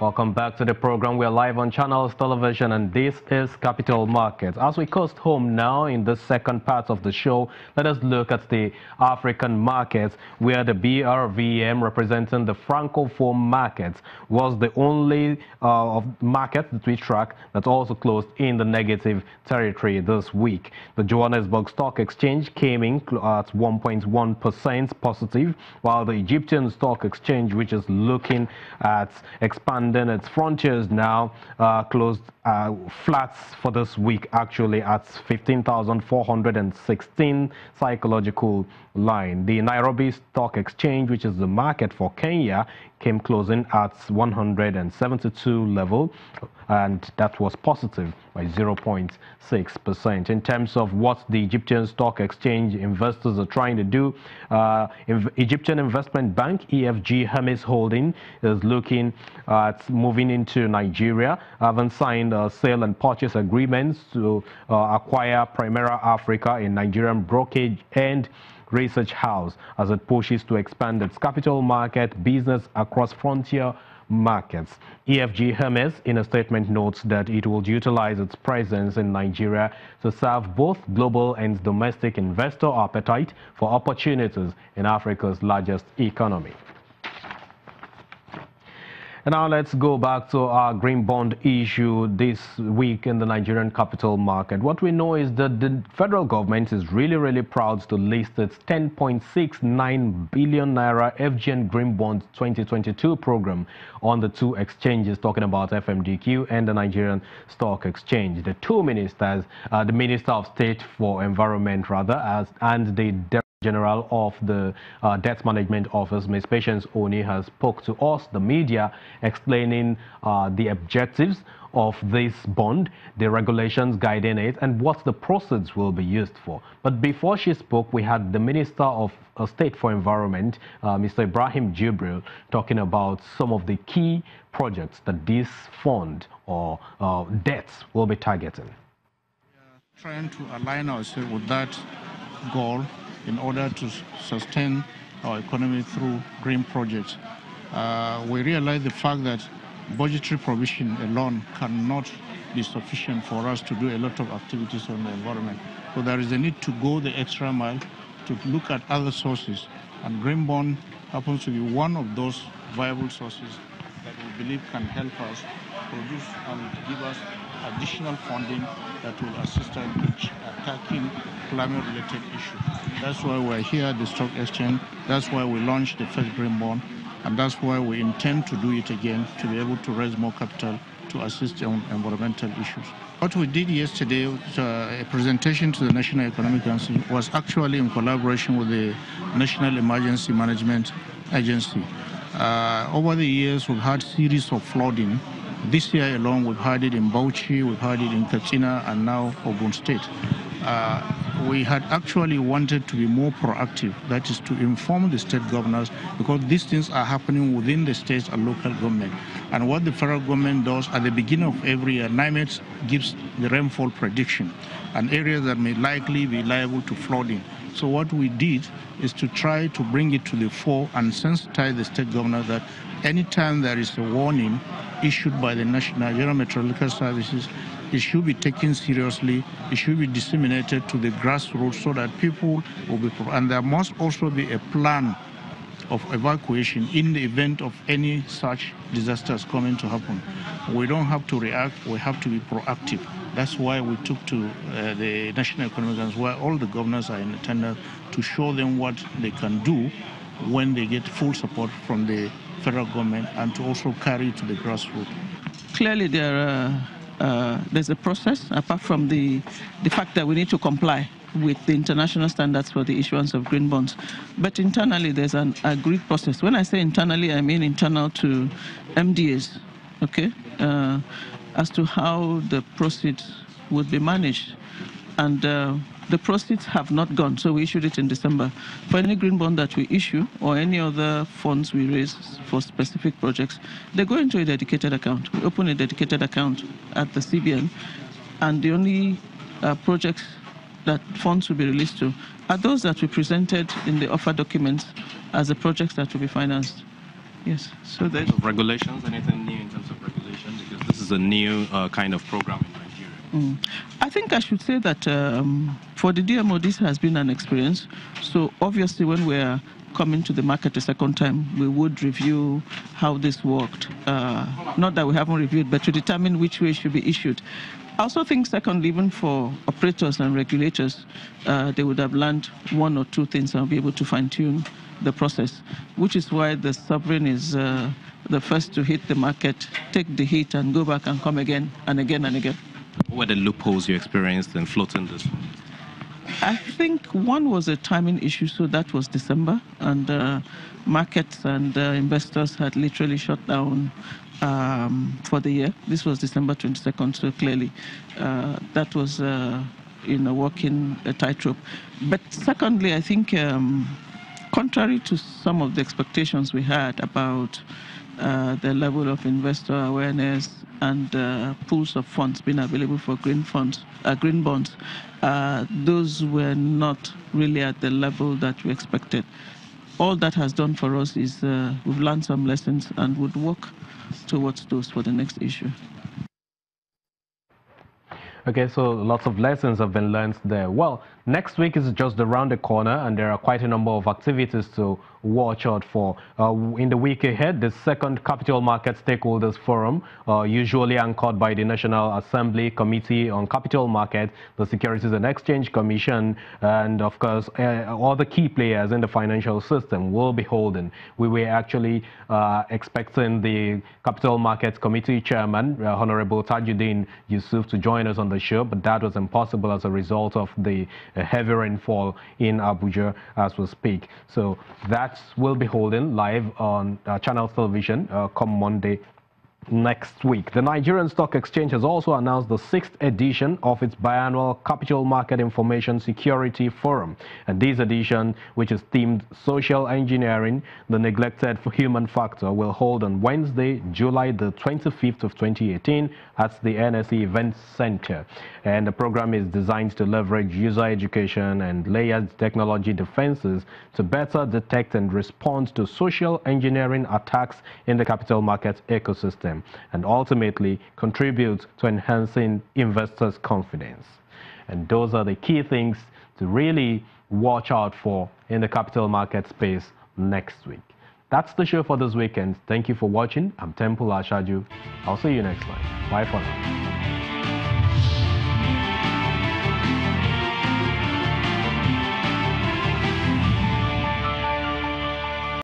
Welcome back to the program. We're live on Channels Television and this is Capital Markets. As we coast home now in the second part of the show, let us look at the African markets where the BRVM representing the Francophone markets was the only market that we track that also closed in the negative territory this week. The Johannesburg Stock Exchange came in at 1.1% positive, while the Egyptian Stock Exchange, which is looking at expanding its frontiers now, closed flat for this week, actually at 15,416 psychological line. The Nairobi Stock Exchange, which is the market for Kenya, came closing at 172 level, and that was positive by 0.6%. In terms of what the Egyptian Stock Exchange investors are trying to do, Egyptian Investment Bank, EFG Hermes Holding, is looking at moving into Nigeria, having signed sale and purchase agreements to acquire Primera Africa, a Nigerian brokerage and research house, as it pushes to expand its capital market business across frontier markets. EFG Hermes, in a statement, notes that it will utilize its presence in Nigeria to serve both global and domestic investor appetite for opportunities in Africa's largest economy. And now let's go back to our green bond issue this week in the Nigerian capital market. What we know is that the federal government is really proud to list its 10.69 billion naira FGN Green Bond 2022 program on the two exchanges, talking about FMDQ and the Nigerian Stock Exchange. The two ministers, the Minister of State for Environment and the General of the Debt Management Office, Ms. Patience Oniha, spoke to us, the media, explaining the objectives of this bond, the regulations guiding it, and what the proceeds will be used for. But before she spoke, we had the Minister of State for Environment, Mr. Ibrahim Jubril, talking about some of the key projects that this fund or debts will be targeting. We are trying to align ourselves with that goal in order to sustain our economy through green projects. We realize the fact that budgetary provision alone cannot be sufficient for us to do a lot of activities on the environment. So there is a need to go the extra mile to look at other sources, and green bond happens to be one of those viable sources that we believe can help us produce and give us additional funding that will assist us in attacking climate-related issues. That's why we're here at the Stock Exchange. That's why we launched the first green bond, and that's why we intend to do it again, to be able to raise more capital to assist on environmental issues. What we did yesterday, a presentation to the National Economic Council, was actually in collaboration with the National Emergency Management Agency. Over the years, we've had series of flooding. This year alone, we've had it in Bauchi, we've had it in Katsina, and now Ogun State. We had actually wanted to be more proactive, that is to inform the state governors, because these things are happening within the states and local government. And what the federal government does at the beginning of every year, NIMET gives the rainfall prediction and areas that may likely be liable to flooding. So what we did is to try to bring it to the fore and sensitize the state governors that anytime there is a warning issued by the Nigerian Meteorological Services, it should be taken seriously, it should be disseminated to the grassroots so that people will be, and there must also be a plan of evacuation in the event of any such disasters coming to happen. We don't have to react, we have to be proactive. That's why we took to the National Economic Council, where all the governors are in attendance, to show them what they can do when they get full support from the federal government, and to also carry it to the grassroots. Clearly there's a process, apart from the fact that we need to comply with the international standards for the issuance of green bonds. But internally, there's an agreed process. When I say internally, I mean internal to MDAs, okay, as to how the proceeds would be managed. And the proceeds have not gone, so we issued it in December. For any green bond that we issue or any other funds we raise for specific projects, they go into a dedicated account. We open a dedicated account at the CBN, and the only projects that funds will be released to are those that we presented in the offer documents as the projects that will be financed. Yes. So regulations, anything new in terms of is a new kind of program in Nigeria? I think I should say that for the DMO, this has been an experience. So obviously, when we're coming to the market a second time, we would review how this worked. Not that we haven't reviewed, but to determine which way should be issued. I also think, secondly, even for operators and regulators, they would have learned one or two things and be able to fine-tune the process, which is why the sovereign is the first to hit the market, take the hit, and go back and come again and again and again. What were the loopholes you experienced in floating this? I think one was a timing issue, so that was December, and markets and investors had literally shut down for the year. This was December 22nd, so clearly that was walking a tightrope. But secondly, I think contrary to some of the expectations we had about the level of investor awareness and pools of funds being available for green bonds, those were not really at the level that we expected. All that has done for us is we've learned some lessons and would work towards those for the next issue. Okay, so lots of lessons have been learned there. Well, next week is just around the corner, and there are quite a number of activities to watch out for. In the week ahead, the second Capital Market Stakeholders Forum, usually anchored by the National Assembly Committee on Capital Market, the Securities and Exchange Commission, and of course, all the key players in the financial system will be holding. We were actually expecting the Capital Markets Committee Chairman, Honorable Tajuddin Yusuf, to join us on the show, but that was impossible as a result of the heavy rainfall in Abuja as we speak. So that will be holding live on Channels Television come Monday next week. The Nigerian Stock Exchange has also announced the 6th edition of its biannual Capital Market Information Security Forum. And this edition, which is themed Social Engineering, the Neglected Human Factor, will hold on Wednesday, July the 25th of 2018 at the NSE Event Center. And the program is designed to leverage user education and layered technology defenses to better detect and respond to social engineering attacks in the capital market ecosystem, and ultimately contribute to enhancing investors' confidence. And those are the key things to really watch out for in the capital market space next week. That's the show for this weekend. Thank you for watching. I'm Temple Ashaju. I'll see you next time. Bye for now.